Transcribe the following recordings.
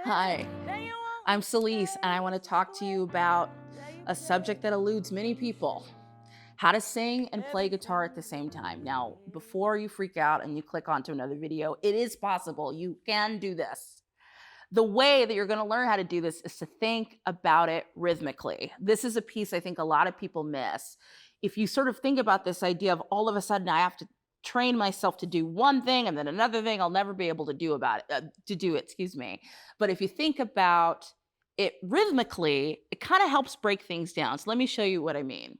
Hi, I'm Celisse, and I want to talk to you about a subject that eludes many people: how to sing and play guitar at the same time. Now, before you freak out and you click onto another video, it is possible. You can do this. The way that you're going to learn how to do this is to think about it rhythmically. This is a piece I think a lot of people miss. If you sort of think about this idea of all of a sudden I have to train myself to do one thing and then another thing I'll never be able to do about it, excuse me. But if you think about it rhythmically, it kind of helps break things down. So let me show you what I mean.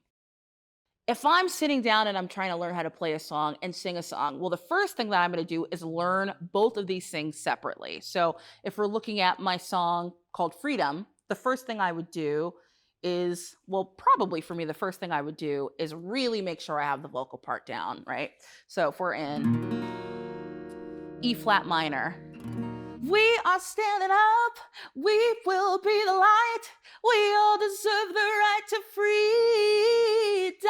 If I'm sitting down and I'm trying to learn how to play a song and sing a song, well, the first thing that I'm going to do is learn both of these things separately. So if we're looking at my song called Freedom, the first thing I would do is, well, probably for me, the first thing I would do is really make sure I have the vocal part down, right? So if we're in E flat minor, we are standing up, we will be the light, we all deserve the right to freedom.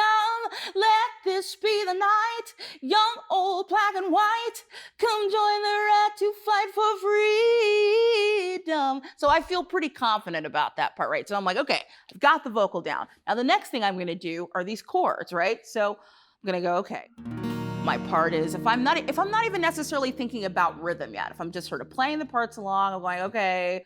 Let this be the night, young, old, black and white, come join the red to fight for freedom. So I feel pretty confident about that part, right? So I'm like, okay, I've got the vocal down. Now the next thing I'm gonna do are these chords, right? So I'm gonna go, okay. My part is, if I'm not even necessarily thinking about rhythm yet, if I'm just sort of playing the parts along, I'm going, okay.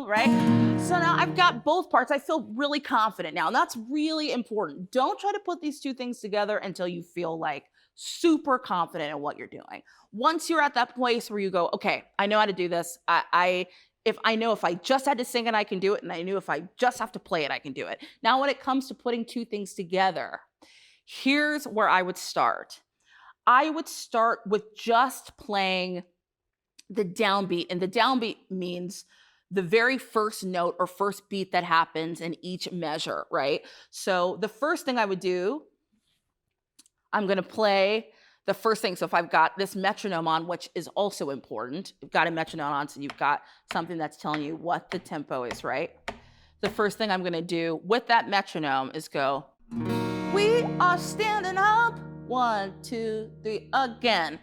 Right? So now I've got both parts. I feel really confident now, and that's really important. Don't try to put these two things together until you feel like super confident in what you're doing. Once you're at that place where you go, okay, I know how to do this. If I just had to sing it, I can do it, and I knew if I just have to play it, I can do it. Now, when it comes to putting two things together, here's where I would start. I would start with just playing the downbeat, and the downbeat means the very first note or first beat that happens in each measure, right? So the first thing I would do, I'm going to play the first thing. So if I've got this metronome on, which is also important, you've got a metronome on, so you've got something that's telling you what the tempo is, right? The first thing I'm going to do with that metronome is go, we are standing up, 1, 2, 3, again.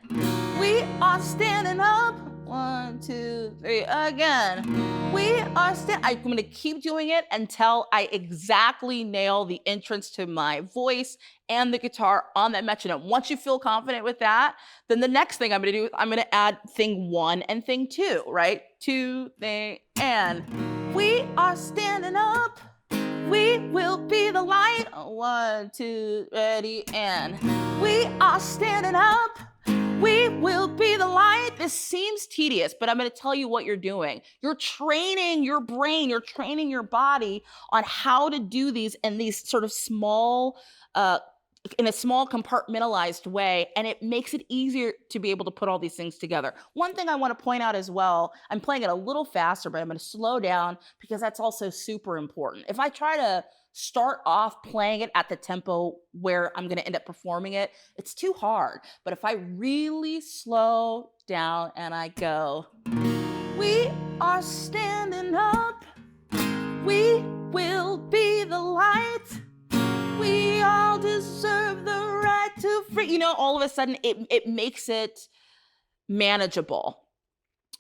We are standing up, 1, 2, 3, again. We are I'm going to keep doing it until I exactly nail the entrance to my voice and the guitar on that metronome. Once you feel confident with that, then the next thing I'm going to do, I'm going to add thing 1 and thing 2, right? 2, thing, and we are standing up. We will be the light. 1, 2, ready, and we are standing up. We will be the light. This seems tedious, but I'm going to tell you what you're doing. You're training your brain, you're training your body on how to do these in these sort of small, in a small compartmentalized way, and it makes it easier to be able to put all these things together. One thing I want to point out as well, I'm playing it a little faster, but I'm going to slow down because that's also super important. If I try to start off playing it at the tempo where I'm going to end up performing it, it's too hard. But if I really slow down and I go, we are standing up, we will be the light, we all deserve the right to free. You know, all of a sudden it makes it manageable.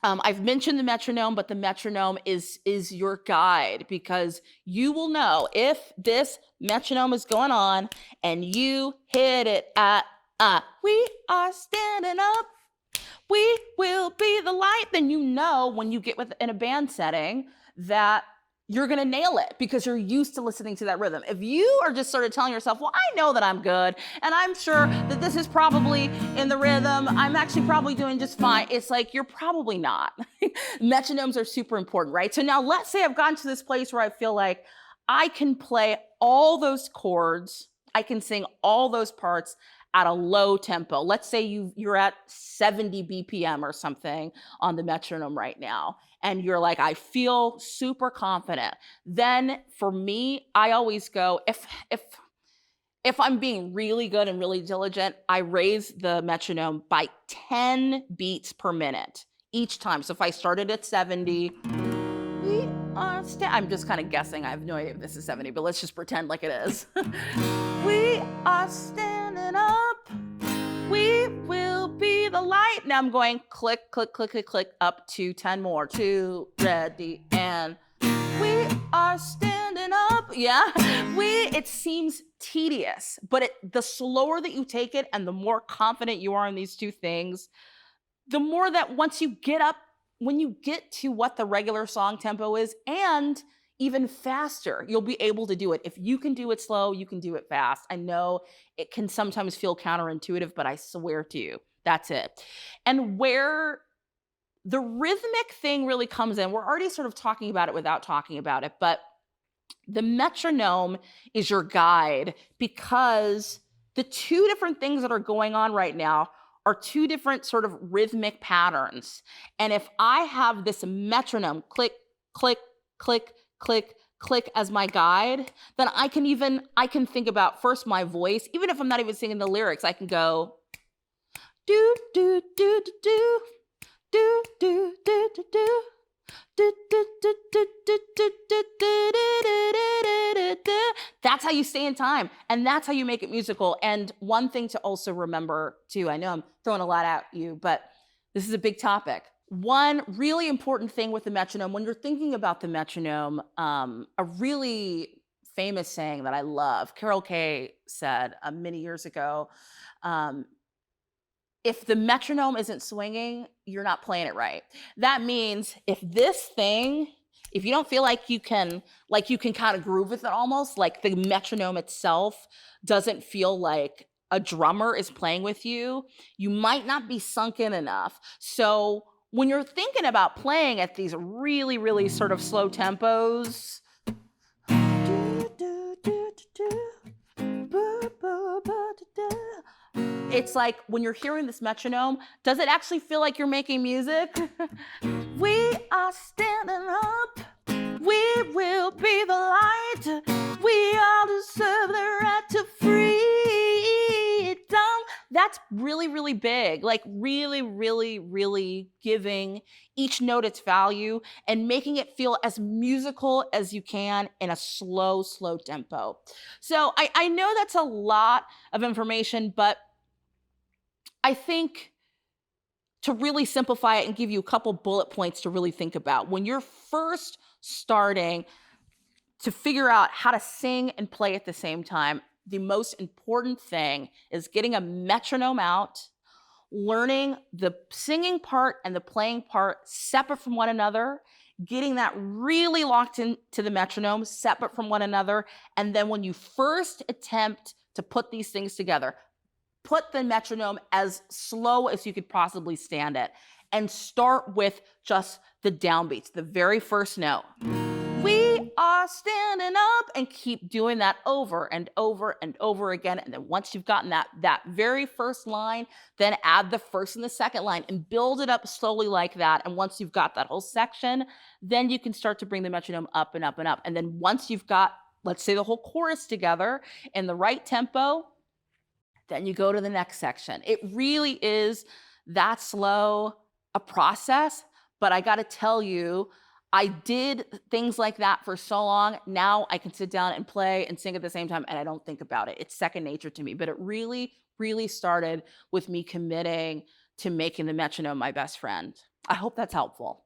I've mentioned the metronome, but the metronome is your guide, because you will know if this metronome is going on and you hit it at we are standing up, we will be the light, then you know when you get in a band setting that you're going to nail it because you're used to listening to that rhythm. If you are just sort of telling yourself, well, I know that I'm good, and I'm sure that this is probably in the rhythm, I'm actually probably doing just fine, it's like, you're probably not. Metronomes are super important, right? So now let's say I've gotten to this place where I feel like I can play all those chords, I can sing all those parts at a low tempo. Let's say you're at 70 BPM or something on the metronome right now, and you're like, I feel super confident. Then for me, I always go, if If I'm being really good and really diligent, I raise the metronome by 10 beats per minute each time. So if I started at 70, we are I'm just kind of guessing. I have no idea if this is 70, but let's just pretend like it is. We are standing up. We will be the light. Now I'm going click, click, click, click, click, up to 10 more. 2, ready, and we are standing up. Yeah. It seems tedious, but the slower that you take it and the more confident you are in these two things, the more that once you get up, when you get to what the regular song tempo is, and even faster, you'll be able to do it. If you can do it slow, you can do it fast. I know it can sometimes feel counterintuitive, but I swear to you, that's it. And where the rhythmic thing really comes in, we're already sort of talking about it without talking about it, but the metronome is your guide, because the two different things that are going on right now are two different sort of rhythmic patterns. And if I have this metronome, click, click, click, click, click, as my guide, then I can think about first my voice. Even if I'm not even singing the lyrics, I can go do do do do do do do do do do. That's how you stay in time, and that's how you make it musical. And one thing to also remember too, I know I'm throwing a lot at you, but this is a big topic. One really important thing with the metronome, when you're thinking about the metronome, a really famous saying that I love, Carol Kay said many years ago, if the metronome isn't swinging, you're not playing it right. That means if you don't feel like you can kind of groove with it, almost like the metronome itself doesn't feel like a drummer is playing with you, you might not be sunk in enough. So when you're thinking about playing at these really, really sort of slow tempos, it's like when you're hearing this metronome, does it actually feel like you're making music? We are standing up. We will be the light. We all deserve the right to freedom. That's really, really big. Like really, really, really giving each note its value and making it feel as musical as you can in a slow, slow tempo. So I know that's a lot of information, but I think to really simplify it and give you a couple bullet points to really think about, when you're first starting to figure out how to sing and play at the same time, the most important thing is getting a metronome out, learning the singing part and the playing part separate from one another, getting that really locked into the metronome, separate from one another, and then when you first attempt to put these things together, put the metronome as slow as you could possibly stand it, and start with just the downbeats, the very first note. We are standing up, and keep doing that over and over and over again. And then once you've gotten that very first line, then add the first and the second line and build it up slowly like that. And once you've got that whole section, then you can start to bring the metronome up and up and up. And then once you've got, let's say, the whole chorus together in the right tempo, then you go to the next section. It really is that slow a process, but I got to tell you, I did things like that for so long. Now I can sit down and play and sing at the same time, and I don't think about it. It's second nature to me, but it really, really started with me committing to making the metronome my best friend. I hope that's helpful.